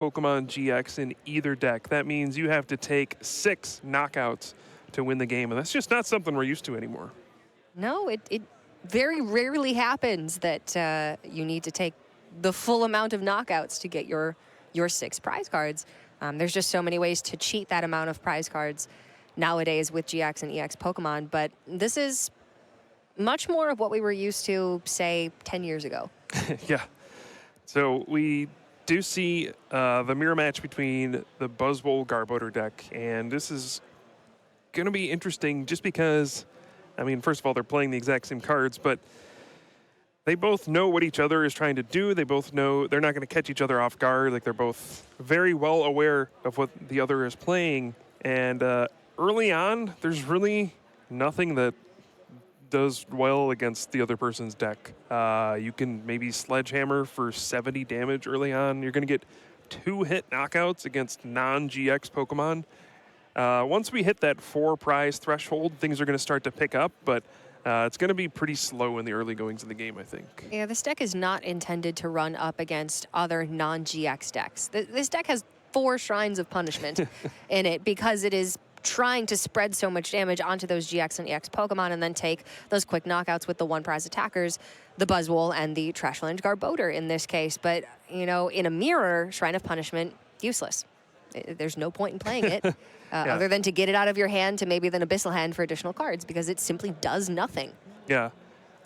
Pokemon GX in either deck. That means you have to take 6 knockouts to win the game, and that's just not something we're used to anymore. No, it very rarely happens that you need to take the full amount of knockouts to get your 6 prize cards. There's just so many ways to cheat that amount of prize cards nowadays with GX and EX Pokemon, but this is much more of what we were used to, say, 10 years ago. Yeah. So we do see the mirror match between the Buzzwole Garbodor deck, and this is going to be interesting just because, I mean, first of all, they're playing the exact same cards, but they both know what each other is trying to do. They both know they're not going to catch each other off guard. Like, they're both very well aware of what the other is playing. And early on, there's really nothing that does well against the other person's deck. You can maybe Sledgehammer for 70 damage early on. You're going to get 2-hit knockouts against non-GX Pokemon. Once we hit that 4 prize threshold, things are going to start to pick up, but it's going to be pretty slow in the early goings of the game, I think. Yeah, this deck is not intended to run up against other non-GX decks. This deck has 4 Shrines of Punishment in it because it is trying to spread so much damage onto those GX and EX Pokemon and then take those quick knockouts with the 1 prize attackers, the Buzzwole and the Trashlange Garbodor in this case. But, you know, in a mirror, Shrine of Punishment, useless. There's no point in playing it other than to get it out of your hand to maybe then Abyssal Hand for additional cards because it simply does nothing. Yeah.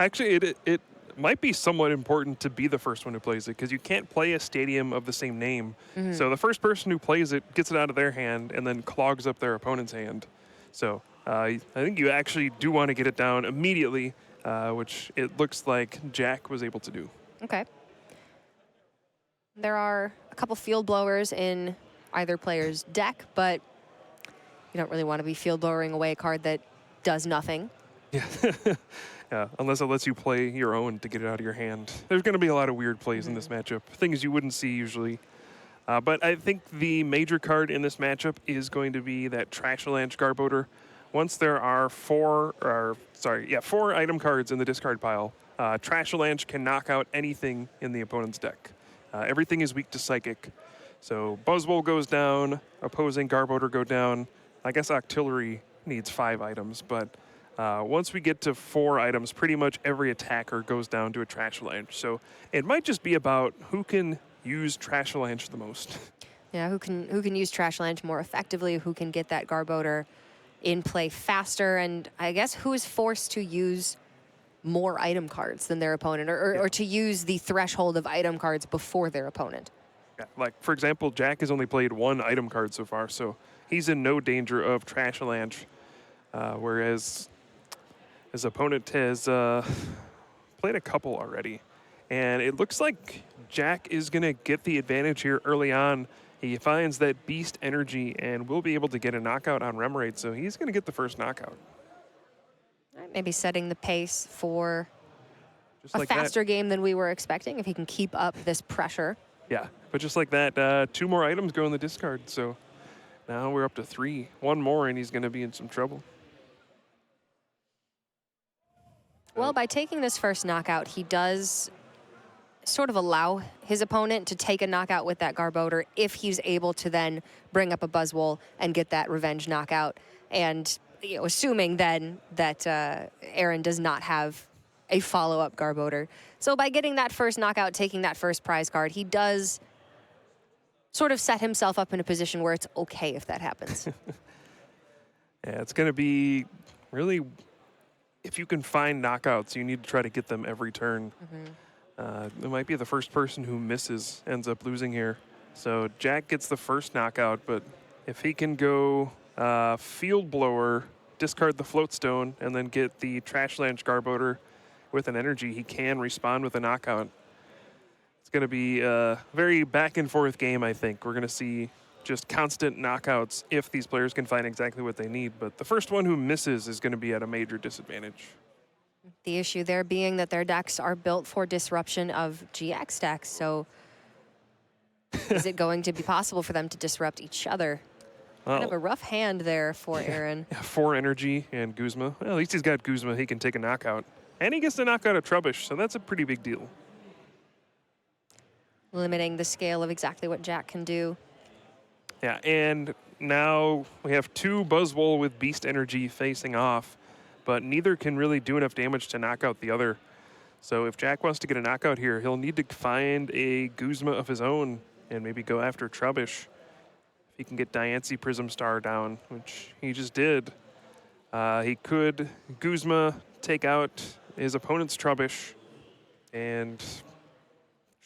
Actually, it might be somewhat important to be the first one who plays it because you can't play a stadium of the same name. So the first person who plays it gets it out of their hand and then clogs up their opponent's hand. So I think you actually do want to get it down immediately, which it looks like Jack was able to do. Okay. There are a couple field blowers in either player's deck, but you don't really want to be field blowering away a card that does nothing. Yeah. Yeah, unless it lets you play your own to get it out of your hand. There's going to be a lot of weird plays in this matchup, things you wouldn't see usually. But I think the major card in this matchup is going to be that Trashlange Garbodor. Once there are 4 item cards in the discard pile, Trashlange can knock out anything in the opponent's deck. Everything is weak to Psychic. So Buzzwole goes down, opposing Garbodor go down. I guess Octillery needs 5 items, but once we get to 4 items, pretty much every attacker goes down to a Trashlange. So it might just be about who can use Trashlange the most. Yeah, who can use Trashlange more effectively, who can get that Garbodor in play faster, and I guess who is forced to use more item cards than their opponent, or to use the threshold of item cards before their opponent. Yeah, like, for example, Jack has only played 1 item card so far, so he's in no danger of Trashlange, whereas his opponent has played a couple already. And it looks like Jack is going to get the advantage here early on. He finds that Beast Energy and will be able to get a knockout on Remoraid, so he's going to get the first knockout. Maybe setting the pace for Just a like faster game than we were expecting, if he can keep up this pressure. Yeah, but just like that, 2 more items go in the discard, so now we're up to 3. 1 more and he's going to be in some trouble. Well, by taking this first knockout, he does sort of allow his opponent to take a knockout with that Garbodor if he's able to then bring up a Buzzwole and get that revenge knockout. And you know, assuming then that Aaron does not have a follow-up Garbodor. So by getting that first knockout, taking that first prize card, he does sort of set himself up in a position where it's okay if that happens. Yeah, it's going to be really, if you can find knockouts, you need to try to get them every turn. It might be the first person who misses ends up losing here. So Jack gets the first knockout, but if he can go Field Blower, discard the Float Stone, and then get the Trashlange Garbodor with an energy, he can respond with a knockout. It's going to be a very back and forth game, I think. We're going to see just constant knockouts if these players can find exactly what they need. But the first one who misses is going to be at a major disadvantage. The issue there being that their decks are built for disruption of GX decks. So is it going to be possible for them to disrupt each other? Well, kind of a rough hand there for Aaron. Yeah, 4 energy and Guzma. Well, at least he's got Guzma. He can take a knockout. And he gets to knock out a Trubbish, so that's a pretty big deal. limiting the scale of exactly what Jack can do. Yeah, and now we have two Buzzwole with Beast Energy facing off, but neither can really do enough damage to knock out the other. So if Jack wants to get a knockout here, he'll need to find a Guzma of his own and maybe go after Trubbish. If he can get Diancie Prism Star down, which he just did. He could Guzma take out his opponent's Trubbish and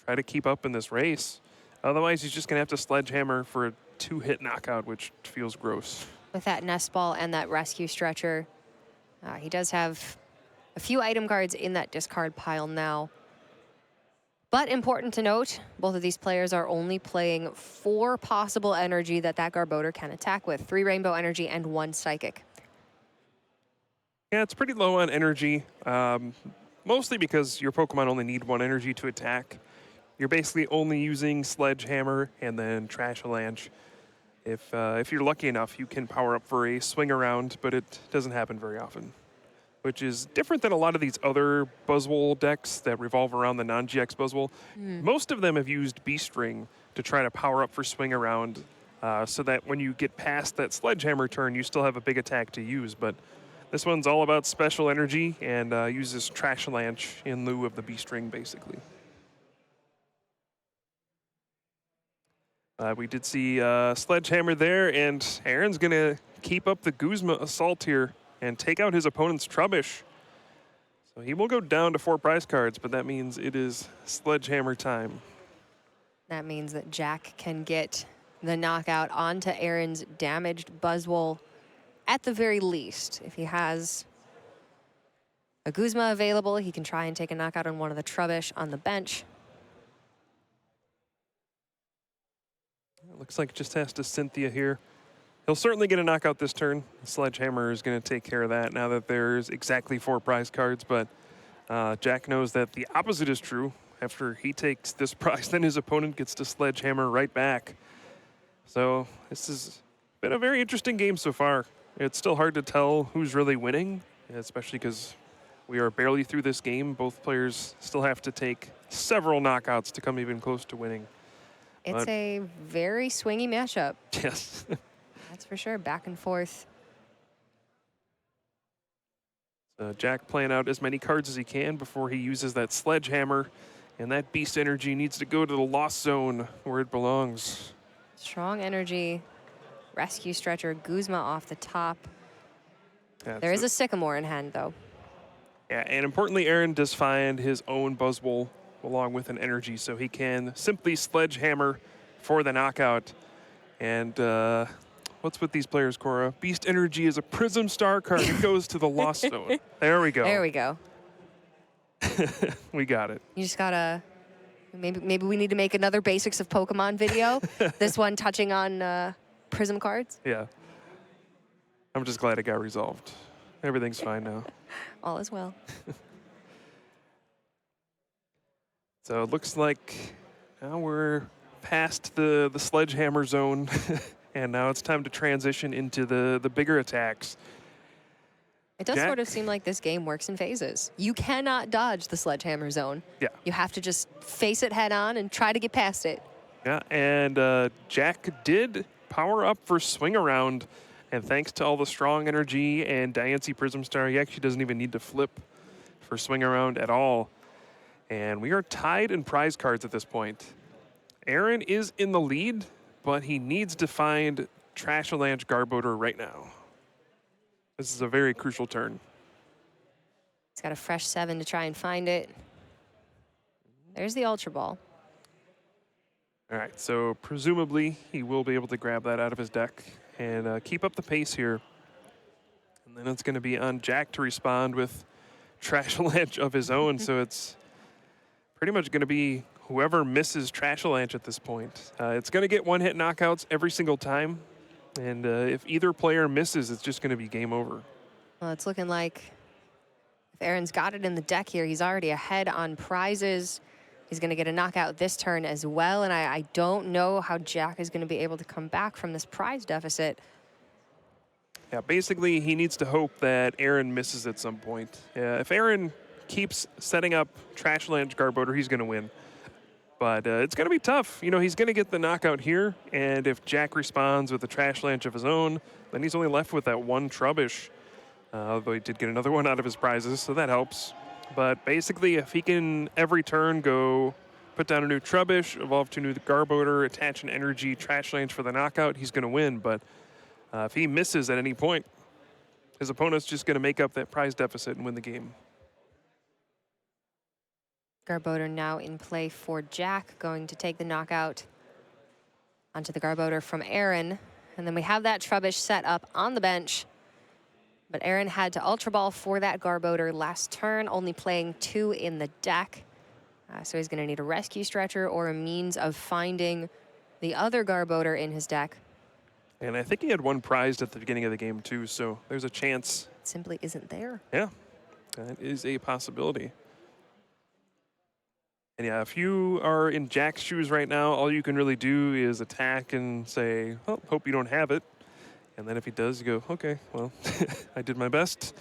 try to keep up in this race. Otherwise, he's just going to have to Sledgehammer for a 2-hit knockout, which feels gross. With that Nest Ball and that Rescue Stretcher, he does have a few item cards in that discard pile now. But important to note, both of these players are only playing 4 possible energy that Garbodor can attack with. 3 Rainbow Energy and 1 Psychic. Yeah, it's pretty low on energy, mostly because your Pokemon only need 1 energy to attack. You're basically only using Sledgehammer and then Trash Avalanche. If you're lucky enough, you can power up for a swing around, but it doesn't happen very often, which is different than a lot of these other Buzzwole decks that revolve around the non-GX Buzzwole. Most of them have used Beast Ring to try to power up for swing around, so that when you get past that Sledgehammer turn, you still have a big attack to use. But this one's all about special energy and uses Trash Avalanche in lieu of the Beast Ring, basically. We did see Sledgehammer there, and Aaron's going to keep up the Guzma assault here and take out his opponent's Trubbish. So he will go down to 4 prize cards, but that means it is Sledgehammer time. That means that Jack can get the knockout onto Aaron's damaged Buzzwole at the very least. If he has a Guzma available, he can try and take a knockout on one of the Trubbish on the bench. Looks like just has to Cynthia here. He'll certainly get a knockout this turn. Sledgehammer is going to take care of that now that there's exactly 4 prize cards, but Jack knows that the opposite is true. After he takes this prize, then his opponent gets to Sledgehammer right back. So this has been a very interesting game so far. It's still hard to tell who's really winning, especially because we are barely through this game. Both players still have to take several knockouts to come even close to winning. It's a very swingy matchup. Yes. That's for sure, back and forth. Jack playing out as many cards as he can before he uses that Sledgehammer, and that Beast Energy needs to go to the Lost Zone where it belongs. Strong Energy, Rescue Stretcher, Guzma off the top. Yeah, there is a Sycamore in hand, though. Yeah, and importantly, Aaron does find his own Buzzwole along with an energy, so he can simply Sledgehammer for the knockout. And what's with these players, Cora? Beast Energy is a Prism Star card. It goes to the Lost Zone. There we go. There we go. We got it. You just gotta, maybe we need to make another Basics of Pokemon video. This one touching on Prism cards. Yeah. I'm just glad it got resolved. Everything's fine now. All is well. So it looks like now we're past the Sledgehammer zone, and now it's time to transition into the bigger attacks. It does Jack? sort of seem like this game works in phases. You cannot dodge the Sledgehammer zone. Yeah. You have to just face it head on and try to get past it. Yeah, and Jack did power up for Swing Around, and thanks to all the strong energy and Diancie Prism Star, he actually doesn't even need to flip for Swing Around at all. And we are tied in prize cards at this point. Aaron is in the lead, but he needs to find Trash Avalanche Garbodor right now. This is a very crucial turn. He's got a fresh 7 to try and find it. There's the Ultra Ball. All right, so presumably he will be able to grab that out of his deck and keep up the pace here. And then it's going to be on Jack to respond with Trash Avalanche of his own, so it's pretty much going to be whoever misses Trash Avalanche at this point. It's going to get 1-hit knockouts every single time, and if either player misses, it's just going to be game over. Well, it's looking like if Aaron's got it in the deck here, he's already ahead on prizes. He's going to get a knockout this turn as well, and I don't know how Jack is going to be able to come back from this prize deficit. Yeah, basically he needs to hope that Aaron misses at some point. If Aaron keeps setting up Trash Avalanche Garbodor, he's going to win. But it's going to be tough. You know, he's going to get the knockout here, and if Jack responds with a trash lanch of his own, then he's only left with that one Trubbish. Although he did get another one out of his prizes, so that helps. But basically, if he can every turn go put down a new Trubbish, evolve to a new Garbodor, attach an energy trash lanch for the knockout, he's going to win. But if he misses at any point, his opponent's just going to make up that prize deficit and win the game. Garbodor now in play for Jack, going to take the knockout onto the Garbodor from Aaron. And then we have that Trubbish set up on the bench. But Aaron had to Ultra Ball for that Garbodor last turn, only playing 2 in the deck. So he's going to need a Rescue Stretcher or a means of finding the other Garbodor in his deck. And I think he had one prized at the beginning of the game, too, so there's a chance. It simply isn't there. Yeah, that is a possibility. And yeah, if you are in Jack's shoes right now, all you can really do is attack and say, well, hope you don't have it. And then if he does, you go, okay, well, I did my best.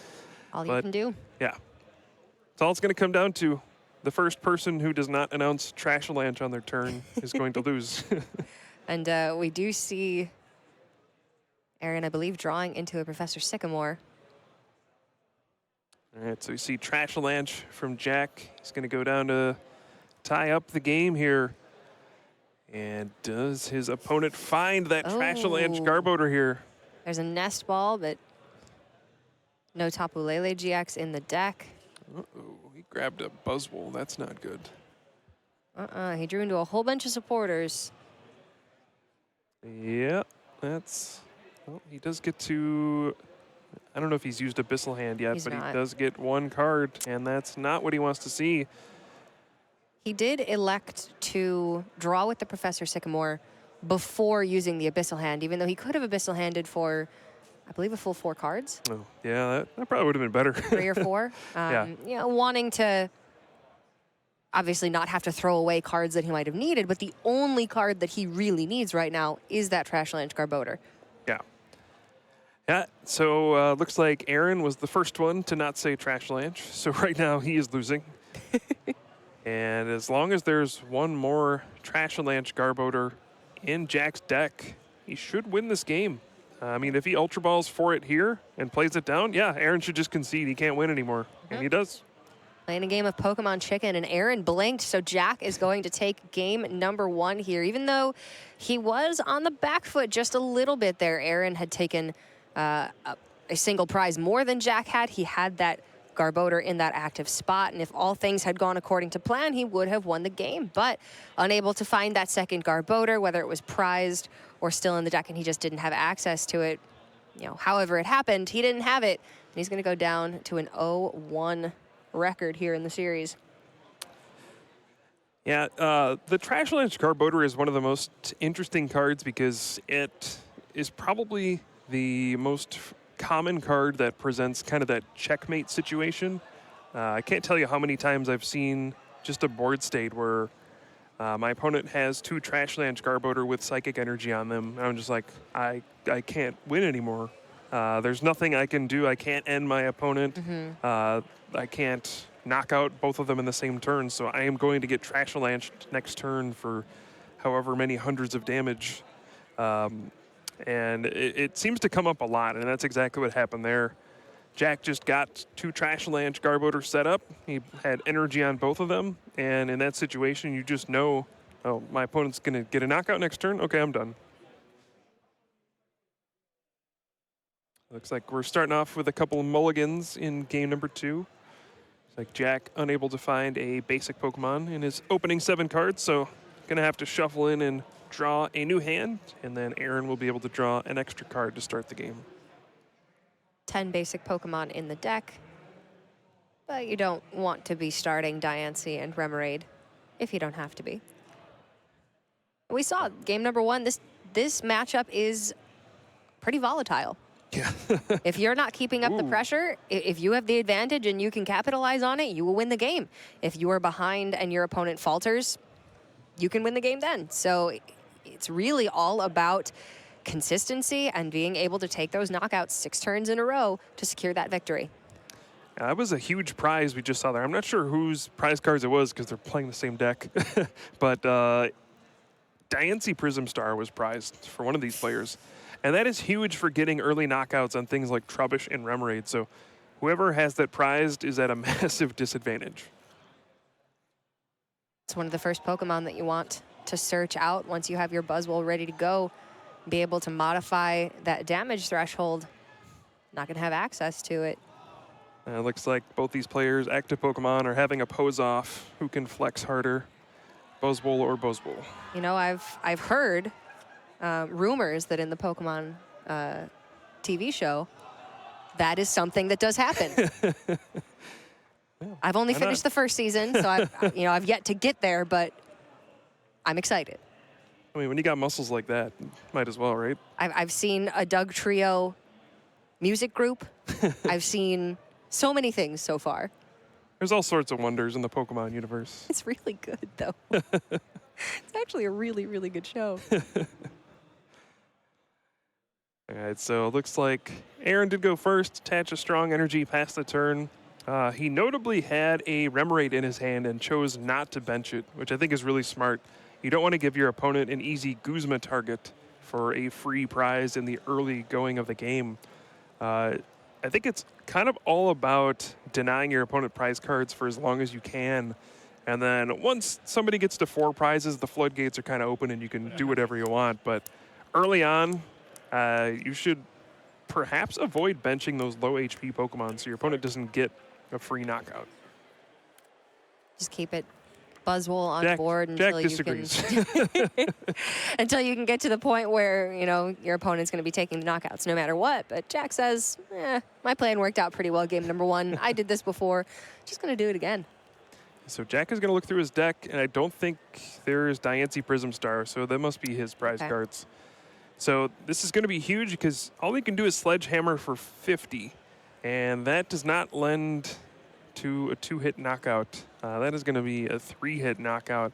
All you can do. Yeah. It's all it's going to come down to. The first person who does not announce Trash Lanch on their turn is going to lose. And we do see Aaron, I believe, drawing into a Professor Sycamore. All right, so you see Trash Lanch from Jack. He's going to go down to tie up the game here. And does his opponent find that Trash Lanch Garbodor here? There's a Nest Ball, but no Tapu Lele GX in the deck. Uh-oh, he grabbed a Buzzwole. That's not good. He drew into a whole bunch of supporters. Yeah, that's... Well, he does get to... I don't know if he's used Abyssal Hand yet, but he does get one card, and that's not what he wants to see. He did elect to draw with the Professor Sycamore before using the Abyssal Hand, even though he could have Abyssal Handed for, I believe, a full 4 cards. Oh, yeah, that probably would have been better. 3 or 4. Yeah. You know, wanting to obviously not have to throw away cards that he might have needed, but the only card that he really needs right now is that Trash Lanch Garbodor. Yeah. Yeah, so looks like Aaron was the first one to not say Trash Lanch, so right now he is losing. And as long as there's one more Trash Lanch Garbodor in Jack's deck, he should win this game. I mean, if he Ultra Balls for it here and plays it down, yeah, Aaron should just concede. He can't win anymore, and he does. Playing a game of Pokemon Chicken, and Aaron blinked, so Jack is going to take game number 1 here. Even though he was on the back foot just a little bit there, Aaron had taken a single prize more than Jack had. He had that Garbodor in that active spot, and if all things had gone according to plan, he would have won the game. But unable to find that second Garbodor, whether it was prized or still in the deck, and he just didn't have access to it, you know, however it happened, he didn't have it, and he's going to go down to an 0-1 record here in the series. Yeah, the Trash Lanch Garbodor is one of the most interesting cards because it is probably the most common card that presents kind of that checkmate situation. I can't tell you how many times I've seen just a board state where my opponent has 2 Trash Lanch Garbodor with Psychic Energy on them. And I'm just like, I can't win anymore. There's nothing I can do. I can't end my opponent. I can't knock out both of them in the same turn. So I am going to get Trash Lanch next turn for however many hundreds of damage. And it seems to come up a lot, and that's exactly what happened there. Jack just got 2 Trash Lanch Garbodor set up. He had energy on both of them, and in that situation, you just know, oh, my opponent's going to get a knockout next turn? Okay, I'm done. Looks like we're starting off with a couple of mulligans in game number 2. Looks like Jack unable to find a basic Pokemon in his opening 7 cards, so going to have to shuffle in and draw a new hand, and then Aaron will be able to draw an extra card to start the game. 10 basic Pokemon in the deck, but you don't want to be starting Diancie and Remoraid if you don't have to be. We saw game number 1, this matchup is pretty volatile. Yeah. If you're not keeping up the pressure, if you have the advantage and you can capitalize on it, you will win the game. If you are behind and your opponent falters, you can win the game then. So it's really all about consistency and being able to take those knockouts 6 turns in a row to secure that victory. That was a huge prize we just saw there. I'm not sure whose prize cards it was because they're playing the same deck. But Diancie Prism Star was prized for one of these players. And that is huge for getting early knockouts on things like Trubbish and Remoraid. So whoever has that prized is at a massive disadvantage. It's one of the first Pokemon that you want to search out once you have your Buzzwole ready to go. Be able to modify that damage threshold. Not going to have access to it. It looks like both these players, active Pokemon, are having a pose-off. Who can flex harder, Buzzwole or Buzzwole? You know, I've heard rumors that in the Pokemon TV show, that is something that does happen. I've only finished the first season, so I've yet to get there, but I'm excited. I mean, when you got muscles like that, might as well, right? I've seen a Doug Trio music group. I've seen so many things so far. There's all sorts of wonders in the Pokemon universe. It's really good, though. It's actually a really, really good show. All right, so it looks like Aaron did go first, attach a strong energy past the turn. He notably had a Remoraid in his hand and chose not to bench it, which I think is really smart. You don't want to give your opponent an easy Guzma target for a free prize in the early going of the game. I think it's kind of all about denying your opponent prize cards for as long as you can. And then once somebody gets to 4 prizes, the floodgates are kind of open and you can do whatever you want. But early on, you should perhaps avoid benching those low HP Pokemon so your opponent doesn't get a free knockout. Just keep it Buzzwole on board until you can until you can get to the point where, you know, your opponent's going to be taking the knockouts no matter what. But Jack says, my plan worked out pretty well game number 1. I did this before. Just going to do it again. So Jack is going to look through his deck, and I don't think there's Diancie Prism Star, so that must be his prize cards. So this is going to be huge because all he can do is Sledgehammer for 50, and that does not lend to a 2-hit knockout. That is going to be a 3-hit knockout.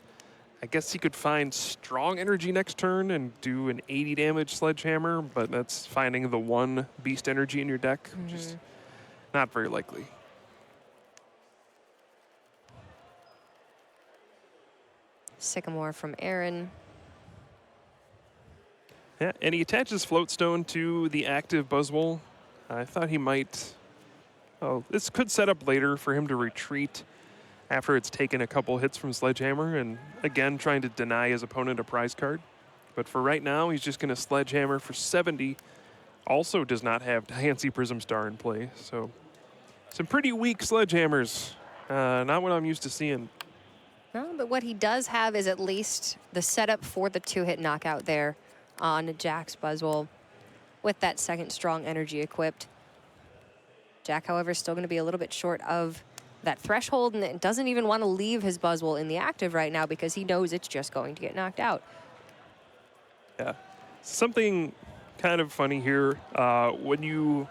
I guess he could find strong energy next turn and do an 80 damage Sledgehammer, but that's finding the 1 beast energy in your deck, which is not very likely. Sycamore from Aaron. Yeah, and he attaches Floatstone to the active Buzzwole. I thought he might... Oh, this could set up later for him to retreat after it's taken a couple hits from Sledgehammer and, again, trying to deny his opponent a prize card. But for right now, he's just going to Sledgehammer for 70. Also does not have Diancie Prism Star in play, so some pretty weak Sledgehammers. Not what I'm used to seeing. No, but what he does have is at least the setup for the 2-hit knockout there on Jack's Buzzwole with that second strong energy equipped. Jack, however, is still going to be a little bit short of that threshold and doesn't even want to leave his Buzzwole in the active right now because he knows it's just going to get knocked out. Yeah. Something kind of funny here. When you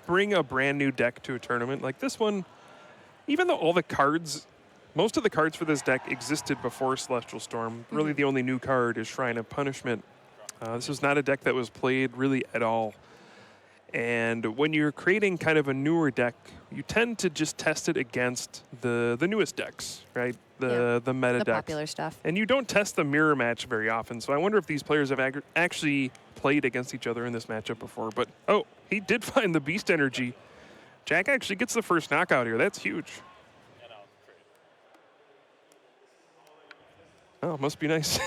bring a brand new deck to a tournament like this one, even though all the cards, most of the cards for this deck existed before Celestial Storm, really the only new card is Shrine of Punishment. This was not a deck that was played really at all. And when you're creating kind of a newer deck, you tend to just test it against the newest decks, right? The meta the decks. Popular stuff. And you don't test the mirror match very often. So I wonder if these players have actually played against each other in this matchup before. But, oh, he did find the Beast Energy. Jack actually gets the first knockout here. That's huge. Oh, must be nice.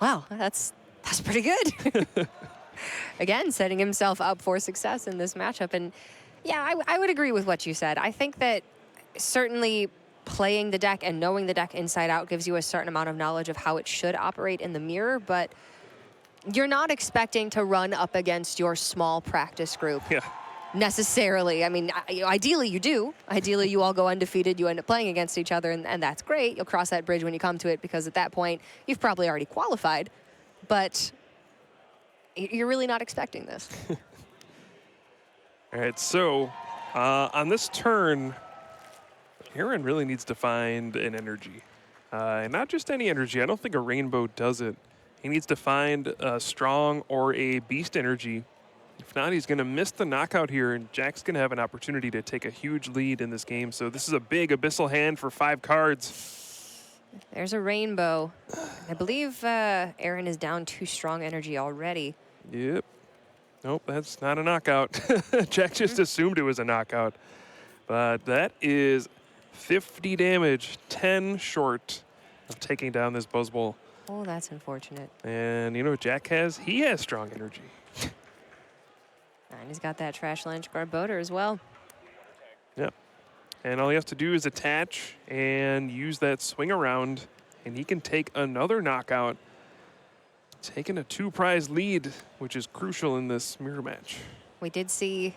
Wow, that's pretty good. Again, setting himself up for success in this matchup. And yeah, I would agree with what you said. I think that certainly playing the deck and knowing the deck inside out gives you a certain amount of knowledge of how it should operate in the mirror, but you're not expecting to run up against your small practice group. Yeah. Necessarily. I mean, ideally you do. Ideally you all go undefeated, you end up playing against each other, and that's great. You'll cross that bridge when you come to it because at that point you've probably already qualified. But you're really not expecting this. All right, so on this turn, Aaron really needs to find an energy. And not just any energy. I don't think a rainbow does it. He needs to find a strong or a beast energy If not, he's going to miss the knockout here, and Jack's going to have an opportunity to take a huge lead in this game. So this is a big abyssal hand for 5 cards. There's a rainbow. I believe Aaron is down 2 strong energy already. Yep. Nope, that's not a knockout. Jack just assumed it was a knockout. But that is 50 damage, 10 short of taking down this Buzzwole. Oh, that's unfortunate. And you know what Jack has? He has strong energy. And he's got that Trash Lunch Garboder as well. Yep. And all he has to do is attach and use that swing around, and he can take another knockout, taking a 2-prize lead, which is crucial in this mirror match. We did see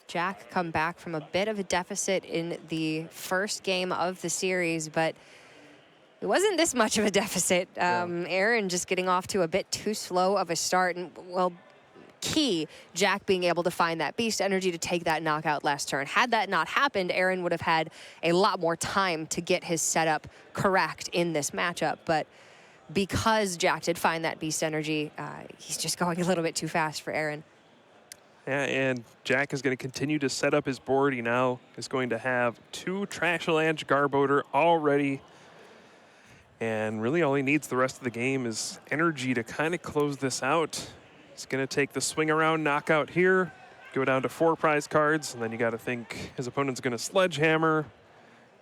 Jack come back from a bit of a deficit in the first game of the series, but it wasn't this much of a deficit. Aaron just getting off to a bit too slow of a start, and well, key, Jack being able to find that beast energy to take that knockout last turn. Had that not happened, Aaron would have had a lot more time to get his setup correct in this matchup, but because Jack did find that beast energy, he's just going a little bit too fast for Aaron. Yeah, and Jack is going to continue to set up his board. He now is going to have 2 Trashalanche Garboder already. And really all he needs the rest of the game is energy to kind of close this out. He's going to take the swing around knockout here, go down to 4 prize cards, and then you got to think his opponent's going to Sledgehammer,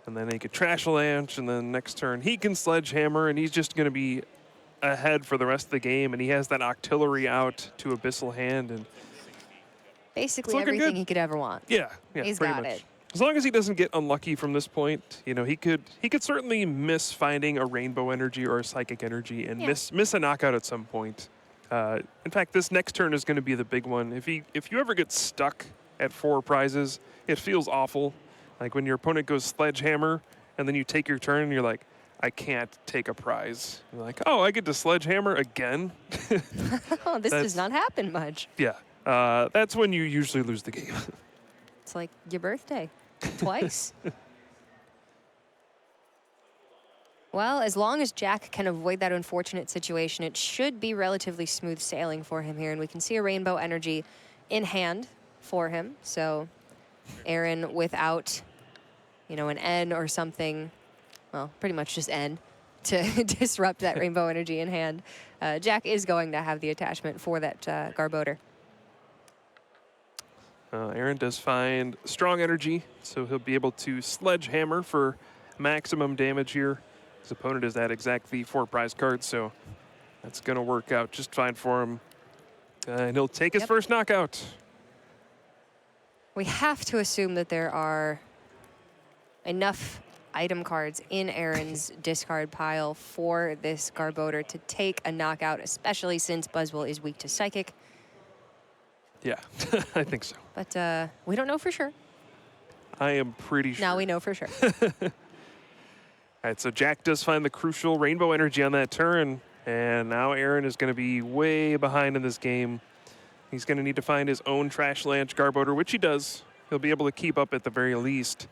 and then he could Trashalanche, and then next turn he can Sledgehammer, and he's just going to be ahead for the rest of the game, and he has that Octillery out to Abyssal Hand, and basically everything he could ever want. Yeah, he's pretty got much. it. As long as he doesn't get unlucky from this point, you know, he could certainly miss finding a rainbow energy or a psychic energy and miss a knockout at some point. In fact, this next turn is going to be the big one. If you ever get stuck at 4 prizes, it feels awful. Like when your opponent goes Sledgehammer and then you take your turn and you're like, I can't take a prize. You're like, oh, I get to Sledgehammer again? Oh, this does not happen much. Yeah, that's when you usually lose the game. It's like your birthday. Twice. Well, as long as Jack can avoid that unfortunate situation, it should be relatively smooth sailing for him here. And we can see a rainbow energy in hand for him. So Aaron without, you know, an N or something, well, pretty much just N to disrupt that rainbow energy in hand. Jack is going to have the attachment for that Garboder. Aaron does find strong energy, so he'll be able to Sledgehammer for maximum damage here. His opponent is that exactly 4 prize cards, so that's going to work out just fine for him. And he'll take his first knockout. We have to assume that there are enough item cards in Aaron's discard pile for this Garboder to take a knockout, especially since Buzzwole is weak to Psychic. Yeah, I think so. But we don't know for sure. I am pretty sure. Now we know for sure. All right, so Jack does find the crucial rainbow energy on that turn, and now Aaron is going to be way behind in this game. He's going to need to find his own Trashalanche Garboder, which he does. He'll be able to keep up at the very least.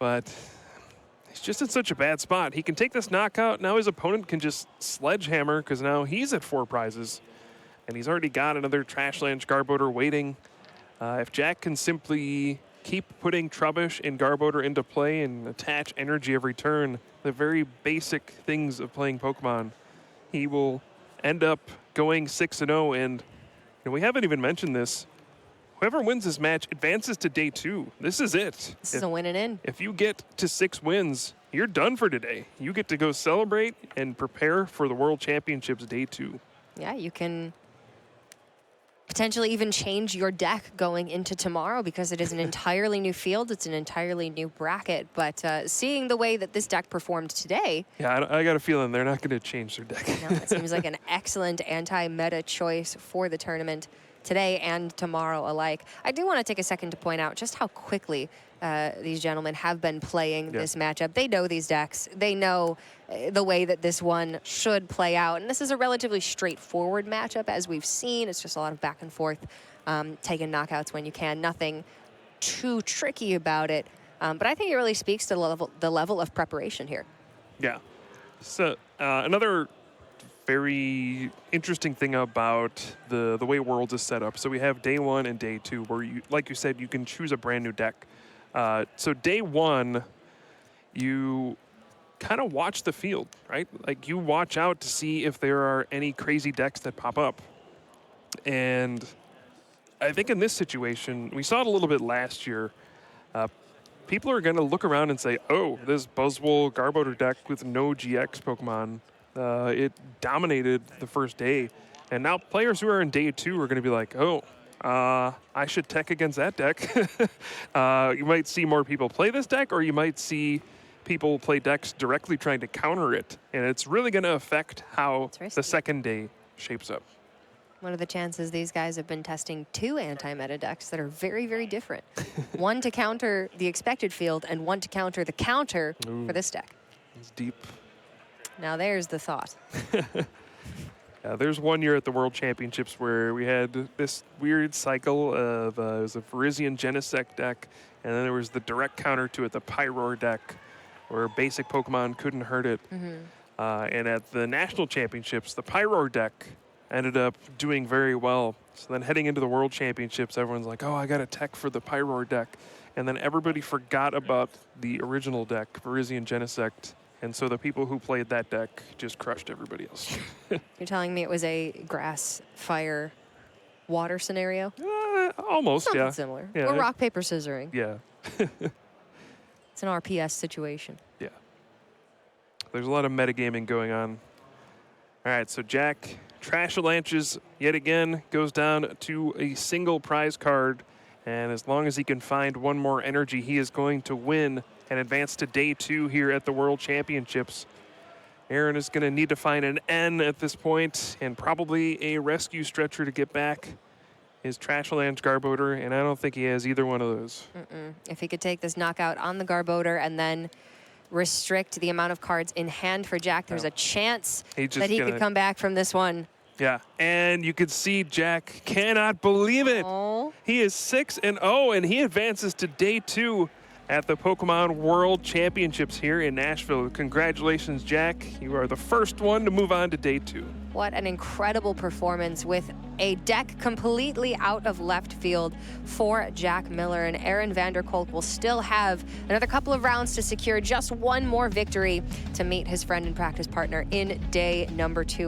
But he's just in such a bad spot. He can take this knockout. Now his opponent can just Sledgehammer because now he's at 4 prizes. And he's already got another Trashalanche Garboder waiting. If Jack can simply keep putting Trubbish and Garboder into play and attach energy every turn, the very basic things of playing Pokemon, he will end up going 6-0. And you know, we haven't even mentioned this. Whoever wins this match advances to day 2. This is it. This is a win and in. If you get to 6 wins, you're done for today. You get to go celebrate and prepare for the World Championships day 2. Yeah, you can potentially even change your deck going into tomorrow because it is an entirely new field. It's an entirely new bracket. But seeing the way that this deck performed today. Yeah, I got a feeling they're not going to change their deck. No, it seems like an excellent anti-meta choice for the tournament today and tomorrow alike. I do want to take a second to point out just how quickly these gentlemen have been playing this matchup. They know these decks. They know the way that this one should play out. And this is a relatively straightforward matchup, as we've seen. It's just a lot of back and forth, taking knockouts when you can. Nothing too tricky about it. But I think it really speaks to the level of preparation here. Yeah. So another very interesting thing about the way Worlds is set up. So we have day 1 and day 2, where you, like you said, you can choose a brand new deck. So day 1, you kind of watch the field, right? Like, you watch out to see if there are any crazy decks that pop up. And I think in this situation, we saw it a little bit last year. People are going to look around and say, oh, this Buzzwole Garbodor deck with no GX Pokemon, it dominated the first day. And now players who are in day 2 are going to be like, oh, I should tech against that deck. You might see more people play this deck, or you might see people play decks directly trying to counter it. And it's really going to affect how the second day shapes up. What are the chances these guys have been testing 2 anti-meta decks that are very, very different? One to counter the expected field and one to counter the counter for this deck. It's deep. Now there's the thought. There's one year at the World Championships where we had this weird cycle of, it was a Virizion Genesect deck, and then there was the direct counter to it, the Pyroar deck, where basic Pokemon couldn't hurt it. And at the National Championships, the Pyroar deck ended up doing very well. So then heading into the World Championships, everyone's like, oh, I got a tech for the Pyroar deck. And then everybody forgot about the original deck, Virizion Genesect. And so the people who played that deck just crushed everybody else. You're telling me it was a grass, fire, water scenario? Almost, Something yeah. similar. Yeah, Or rock, paper, scissoring. Yeah. It's an RPS situation. Yeah. There's a lot of metagaming going on. All right, so Jack Trashalanches yet again goes down to a single prize card, and as long as he can find one more energy, he is going to win and advance to day 2 here at the World Championships. Aaron is going to need to find an N at this point, and probably a rescue stretcher to get back his Trashalanche Garbodor, and I don't think he has either one of those. If he could take this knockout on the Garbodor and then restrict the amount of cards in hand for Jack, there's a chance that he could come back from this one. Yeah, and you could see Jack cannot believe it. Oh. He is 6-0, and he advances to day 2 at the Pokemon World Championships here in Nashville. Congratulations, Jack. You are the first one to move on to day 2. What an incredible performance with a deck completely out of left field for Jack Miller. And Aaron Kolk will still have another couple of rounds to secure just one more victory to meet his friend and practice partner in day number 2.